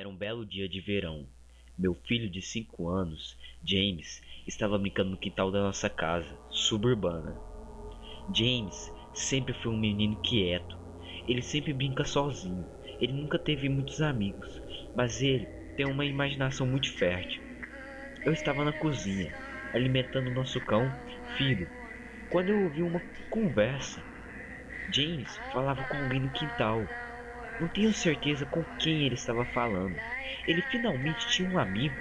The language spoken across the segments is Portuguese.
Era um belo dia de verão. Meu filho de 5 anos, James, estava brincando no quintal da nossa casa, suburbana. James sempre foi um menino quieto. Ele sempre brinca sozinho. Ele nunca teve muitos amigos, mas ele tem uma imaginação muito fértil. Eu estava na cozinha, alimentando nosso cão, Fido, quando eu ouvi uma conversa. James falava com alguém no quintal. Não tenho certeza com quem ele estava falando. Ele finalmente tinha um amigo.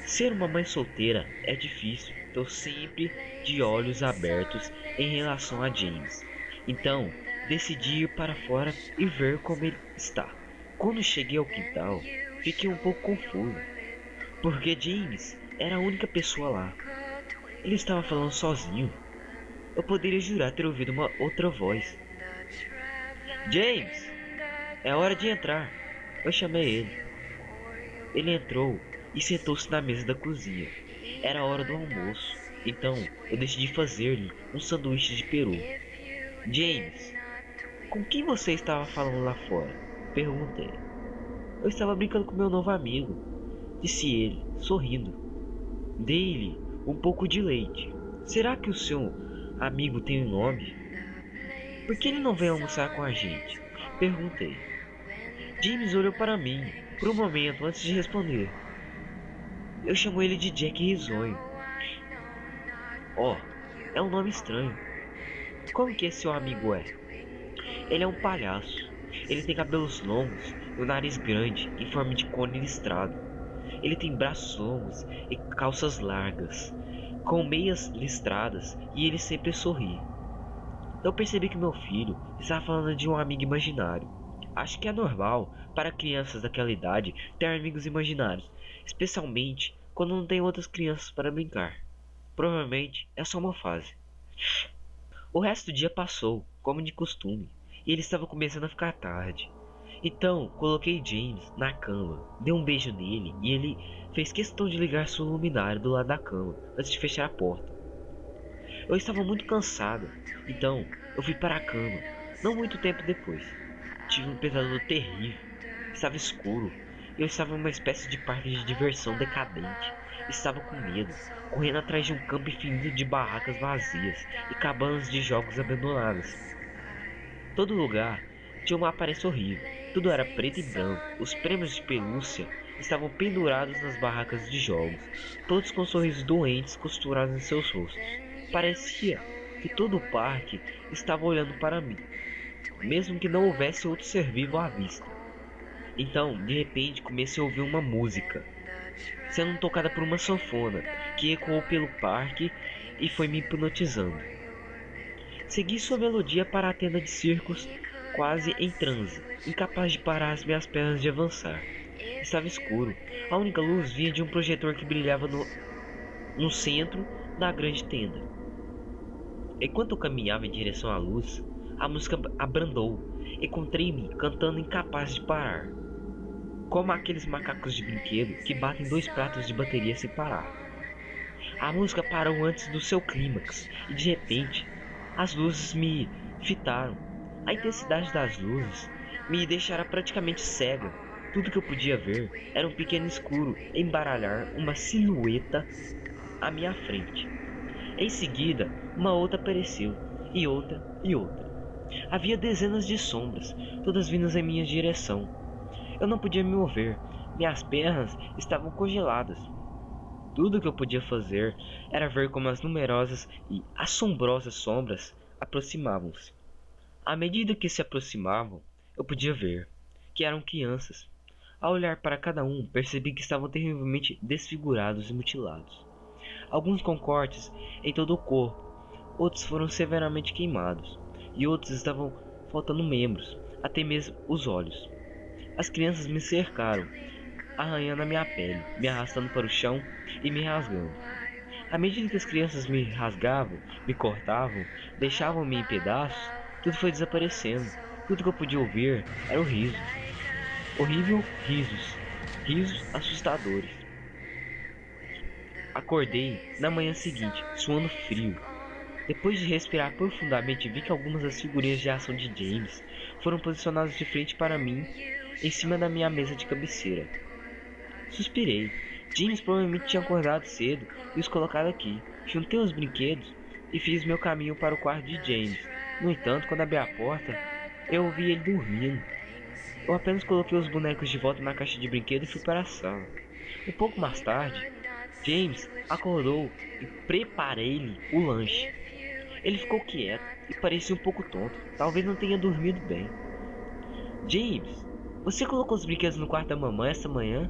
Ser uma mãe solteira é difícil. Estou sempre de olhos abertos em relação a James. Então, decidi ir para fora e ver como ele está. Quando cheguei ao quintal, fiquei um pouco confuso, porque James era a única pessoa lá. Ele estava falando sozinho. Eu poderia jurar ter ouvido uma outra voz. James, é hora de entrar. Eu chamei ele. Ele entrou e sentou-se na mesa da cozinha. Era a hora do almoço, então eu decidi fazer-lhe um sanduíche de peru. James, com quem você estava falando lá fora? Perguntei. Eu estava brincando com meu novo amigo, disse ele, sorrindo. Dei-lhe um pouco de leite. Será que o seu amigo tem um nome? Por que ele não vem almoçar com a gente? Perguntei. James olhou para mim por um momento antes de responder. Eu chamo ele de Jack Risonho. Oh, é um nome estranho. Como que esse seu amigo é? Ele é um palhaço. Ele tem cabelos longos e um nariz grande em forma de cone listrado. Ele tem braços longos e calças largas, com meias listradas, e ele sempre sorri. Eu percebi que meu filho estava falando de um amigo imaginário. Acho que é normal para crianças daquela idade ter amigos imaginários, especialmente quando não tem outras crianças para brincar. Provavelmente é só uma fase. O resto do dia passou, como de costume, e ele estava começando a ficar tarde. Então coloquei James na cama, dei um beijo nele e ele fez questão de ligar sua luminária do lado da cama antes de fechar a porta. Eu estava muito cansado, então eu fui para a cama. Não muito tempo depois, tive um pesadelo terrível. Estava escuro. Eu estava em uma espécie de parque de diversão decadente. Estava com medo, correndo atrás de um campo infinito de barracas vazias e cabanas de jogos abandonadas. Todo lugar tinha uma aparência horrível. Tudo era preto e branco. Os prêmios de pelúcia estavam pendurados nas barracas de jogos, todos com sorrisos doentes costurados em seus rostos. Parecia que todo o parque estava olhando para mim, mesmo que não houvesse outro ser vivo à vista. Então, de repente, comecei a ouvir uma música sendo tocada por uma sanfona que ecoou pelo parque e foi me hipnotizando. Segui sua melodia para a tenda de circos, quase em transe, incapaz de parar as minhas pernas de avançar. Estava escuro. A única luz vinha de um projetor que brilhava no centro da grande tenda. Enquanto eu caminhava em direção à luz, a música abrandou. Encontrei-me cantando incapaz de parar, como aqueles macacos de brinquedo que batem 2 pratos de bateria sem parar. A música parou antes do seu clímax e de repente as luzes me fitaram. A intensidade das luzes me deixara praticamente cega. Tudo que eu podia ver era um pequeno escuro embaralhar uma silhueta à minha frente. Em seguida, uma outra apareceu, e outra, e outra. Havia dezenas de sombras, todas vindas em minha direção. Eu não podia me mover, minhas pernas estavam congeladas. Tudo o que eu podia fazer era ver como as numerosas e assombrosas sombras aproximavam-se. À medida que se aproximavam, eu podia ver que eram crianças. Ao olhar para cada um, percebi que estavam terrivelmente desfigurados e mutilados. Alguns com cortes em todo o corpo, outros foram severamente queimados, e outros estavam faltando membros, até mesmo os olhos. As crianças me cercaram, arranhando a minha pele, me arrastando para o chão e me rasgando. À medida que as crianças me rasgavam, me cortavam, deixavam-me em pedaços, tudo foi desaparecendo. Tudo que eu podia ouvir era o riso. Horrível risos. Risos assustadores. Acordei na manhã seguinte, suando frio. Depois de respirar profundamente, vi que algumas das figurinhas de ação de James foram posicionadas de frente para mim em cima da minha mesa de cabeceira. Suspirei. James provavelmente tinha acordado cedo e os colocado aqui. Juntei os brinquedos e fiz meu caminho para o quarto de James. No entanto, quando abri a porta, eu ouvi ele dormindo. Eu apenas coloquei os bonecos de volta na caixa de brinquedos e fui para a sala. Um pouco mais tarde, James acordou e preparei-lhe o lanche. Ele ficou quieto e parecia um pouco tonto. Talvez não tenha dormido bem. James, você colocou os brinquedos no quarto da mamãe esta manhã?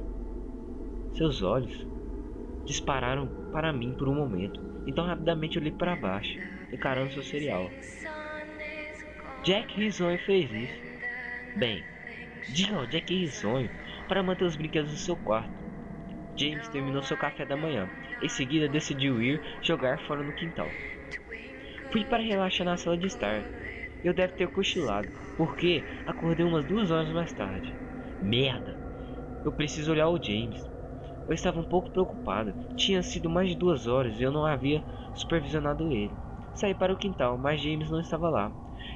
Seus olhos dispararam para mim por um momento. Então rapidamente olhei para baixo, encarando seu cereal. Jack risonho fez isso. Bem, diga ao Jack risonho para manter os brinquedos no seu quarto. James terminou seu café da manhã. Em seguida decidiu ir jogar fora no quintal. Fui para relaxar na sala de estar. Eu deve ter cochilado, porque acordei umas 2 horas mais tarde. Merda! Eu preciso olhar o James. Eu estava um pouco preocupado. Tinha sido mais de 2 horas e eu não havia supervisionado ele. Saí para o quintal, mas James não estava lá.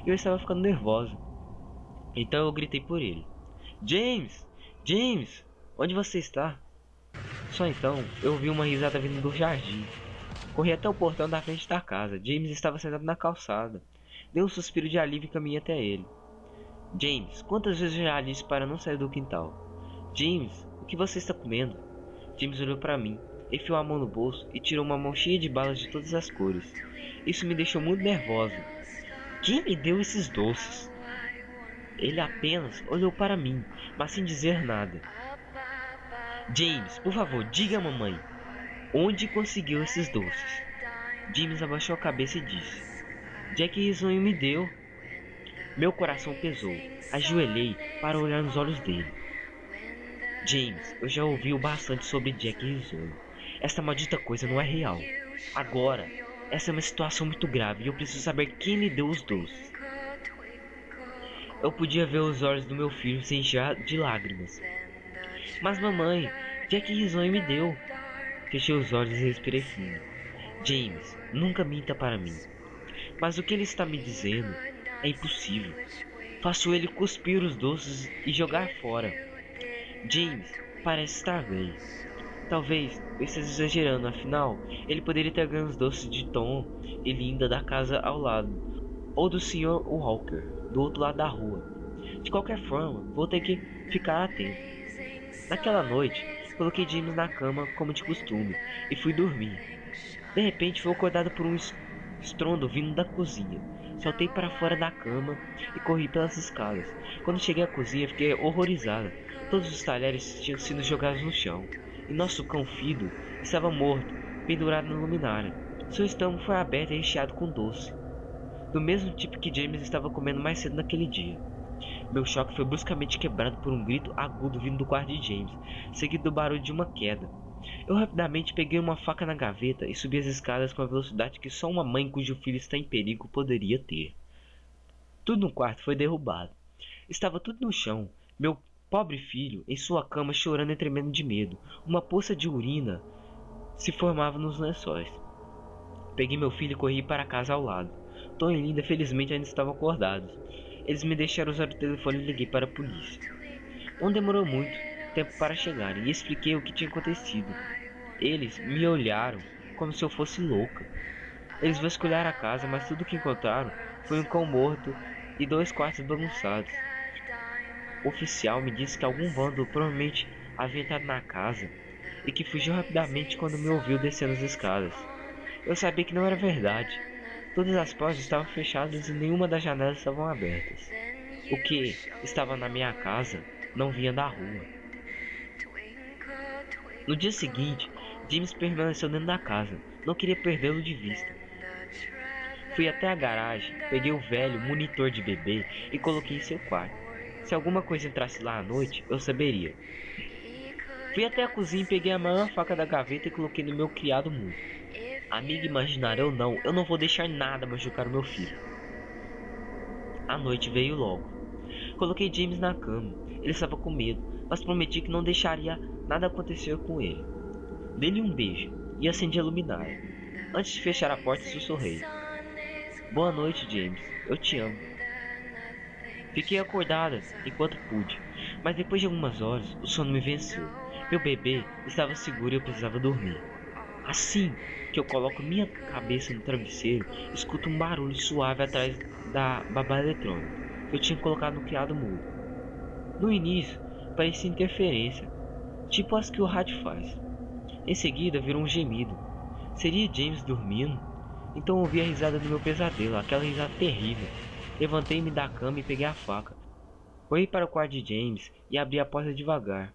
Eu estava ficando nervoso. Então eu gritei por ele. James! James! Onde você está? Só então eu ouvi uma risada vindo do jardim. Corri até o portão da frente da casa. James estava sentado na calçada. Dei um suspiro de alívio e caminhei até ele. James, quantas vezes eu já disse para não sair do quintal? James, o que você está comendo? James olhou para mim, enfiou a mão no bolso e tirou uma mão cheia de balas de todas as cores. Isso me deixou muito nervosa. Quem me deu esses doces? Ele apenas olhou para mim, mas sem dizer nada. James, por favor, diga à mamãe. Onde conseguiu esses doces? James abaixou a cabeça e disse. Jack risonho me deu. Meu coração pesou. Ajoelhei para olhar nos olhos dele. James, eu já ouvi o bastante sobre Jack risonho. Esta maldita coisa não é real. Agora, essa é uma situação muito grave e eu preciso saber quem me deu os doces. Eu podia ver os olhos do meu filho se encher de lágrimas. Mas mamãe, Jack risonho me deu. Fechei os olhos e respirei fundo. James, nunca minta para mim. Mas o que ele está me dizendo é impossível. Faço ele cuspir os doces e jogar fora. James parece estar bem. Talvez eu esteja exagerando, afinal, ele poderia ter ganho os doces de Tom e Linda da casa ao lado, ou do Sr. Walker, do outro lado da rua. De qualquer forma, vou ter que ficar atento. Naquela noite, coloquei James na cama como de costume e fui dormir. De repente, fui acordado por um estrondo vindo da cozinha. Saltei para fora da cama e corri pelas escadas. Quando cheguei à cozinha, fiquei horrorizada. Todos os talheres tinham sido jogados no chão. E nosso cão Fido estava morto, pendurado na luminária. Seu estômago foi aberto e recheado com doce, do mesmo tipo que James estava comendo mais cedo naquele dia. Meu choque foi bruscamente quebrado por um grito agudo vindo do quarto de James, seguido do barulho de uma queda. Eu rapidamente peguei uma faca na gaveta e subi as escadas com a velocidade que só uma mãe cujo filho está em perigo poderia ter. Tudo no quarto foi derrubado. Estava tudo no chão. Meu pobre filho, em sua cama, chorando e tremendo de medo. Uma poça de urina se formava nos lençóis. Peguei meu filho e corri para a casa ao lado. Tom e Linda felizmente ainda estavam acordados. Eles me deixaram usar o telefone e liguei para a polícia. Não demorou muito tempo para chegarem e expliquei o que tinha acontecido. Eles me olharam como se eu fosse louca. Eles vasculharam a casa, mas tudo que encontraram foi um cão morto e 2 quartos bagunçados. O oficial me disse que algum vândalo provavelmente havia entrado na casa e que fugiu rapidamente quando me ouviu descendo as escadas. Eu sabia que não era verdade. Todas as portas estavam fechadas e nenhuma das janelas estavam abertas. O que estava na minha casa não vinha da rua. No dia seguinte, James permaneceu dentro da casa. Não queria perdê-lo de vista. Fui até a garagem, peguei o velho monitor de bebê e coloquei em seu quarto. Se alguma coisa entrasse lá à noite, eu saberia. Fui até a cozinha e peguei a maior faca da gaveta e coloquei no meu criado mudo. Amiga imaginária ou não, eu não vou deixar nada machucar o meu filho. A noite veio logo. Coloquei James na cama. Ele estava com medo, mas prometi que não deixaria nada acontecer com ele. Dei-lhe um beijo e acendi a luminária. Antes de fechar a porta, sussurrei. Boa noite, James. Eu te amo. Fiquei acordada enquanto pude. Mas depois de algumas horas, o sono me venceu. Meu bebê estava seguro e eu precisava dormir. Assim que eu coloco minha cabeça no travesseiro, escuto um barulho suave atrás da babá eletrônica que eu tinha colocado no criado mudo. No início, parecia interferência, tipo as que o rádio faz. Em seguida, virou um gemido. Seria James dormindo? Então ouvi a risada do meu pesadelo, aquela risada terrível. Levantei-me da cama e peguei a faca. Corri para o quarto de James e abri a porta devagar.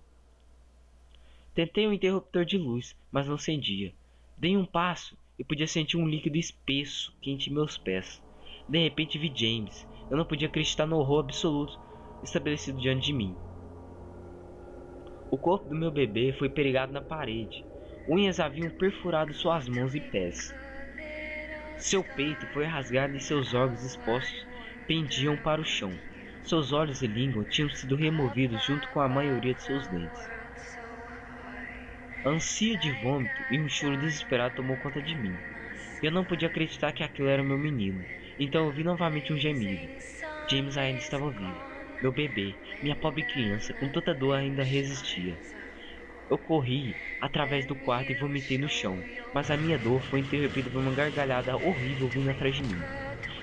Tentei um interruptor de luz, mas não acendia. Dei um passo e podia sentir um líquido espesso quente em meus pés. De repente vi James. Eu não podia acreditar no horror absoluto estabelecido diante de mim. O corpo do meu bebê foi pregado na parede. Unhas haviam perfurado suas mãos e pés. Seu peito foi rasgado e seus órgãos expostos pendiam para o chão. Seus olhos e língua tinham sido removidos junto com a maioria de seus dentes. Ânsia de vômito e um choro desesperado tomou conta de mim. Eu não podia acreditar que aquilo era meu menino. Então ouvi novamente um gemido. James ainda estava vivo. Meu bebê, minha pobre criança, com tanta dor ainda resistia. Eu corri através do quarto e vomitei no chão, mas a minha dor foi interrompida por uma gargalhada horrível vindo atrás de mim.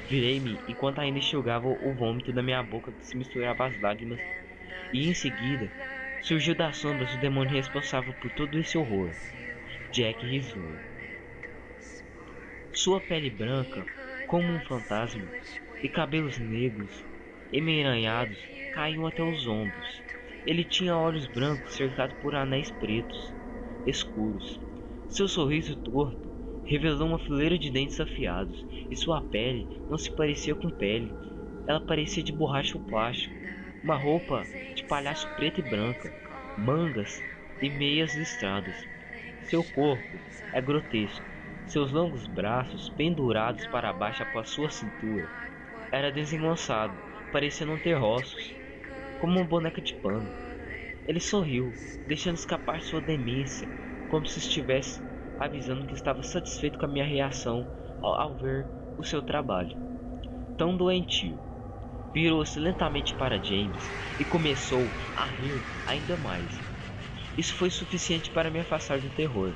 Virei-me enquanto ainda enxugava o vômito da minha boca que se misturava às lágrimas, e em seguida surgiu das sombras o demônio responsável por todo esse horror, Jack Risor. Sua pele branca, como um fantasma, e cabelos negros, emaranhados, caíam até os ombros. Ele tinha olhos brancos cercados por anéis pretos, escuros. Seu sorriso torto revelou uma fileira de dentes afiados, e sua pele não se parecia com pele. Ela parecia de borracha ou plástico. Uma roupa de palhaço preta e branca, mangas e meias listradas. Seu corpo é grotesco. Seus longos braços, pendurados para baixo após sua cintura, era desengonçado, parecia não ter ossos, como uma boneca de pano. Ele sorriu, deixando escapar sua demência, como se estivesse avisando que estava satisfeito com a minha reação ao ver o seu trabalho. Tão doentio. Virou-se lentamente para James e começou a rir ainda mais. Isso foi suficiente para me afastar do terror.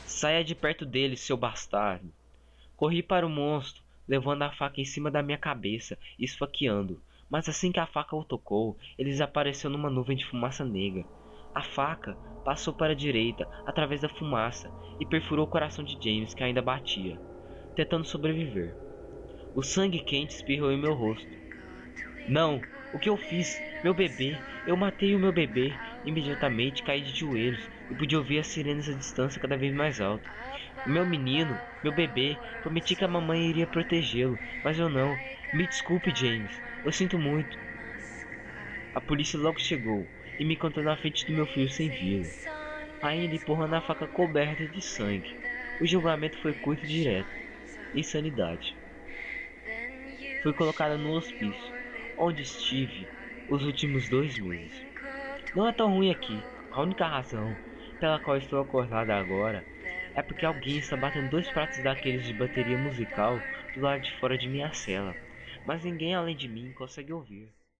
Saia de perto dele, seu bastardo. Corri para o monstro, levando a faca em cima da minha cabeça e esfaqueando. Mas assim que a faca o tocou, ele desapareceu numa nuvem de fumaça negra. A faca passou para a direita, através da fumaça, e perfurou o coração de James, que ainda batia, tentando sobreviver. O sangue quente espirrou em meu rosto. Não! O que eu fiz? Meu bebê! Eu matei o meu bebê! Imediatamente caí de joelhos e pude ouvir as sirenes à distância cada vez mais alta. O meu menino, meu bebê, prometi que a mamãe iria protegê-lo, mas eu não. Me desculpe, James. Eu sinto muito. A polícia logo chegou e me encontrou na frente do meu filho sem vida, ainda empurrando a faca coberta de sangue. O julgamento foi curto e direto. Insanidade. Fui colocada no hospício, onde estive os últimos 2 meses. Não é tão ruim aqui. A única razão pela qual estou acordada agora é porque alguém está batendo 2 pratos daqueles de bateria musical do lado de fora de minha cela. Mas ninguém além de mim consegue ouvir.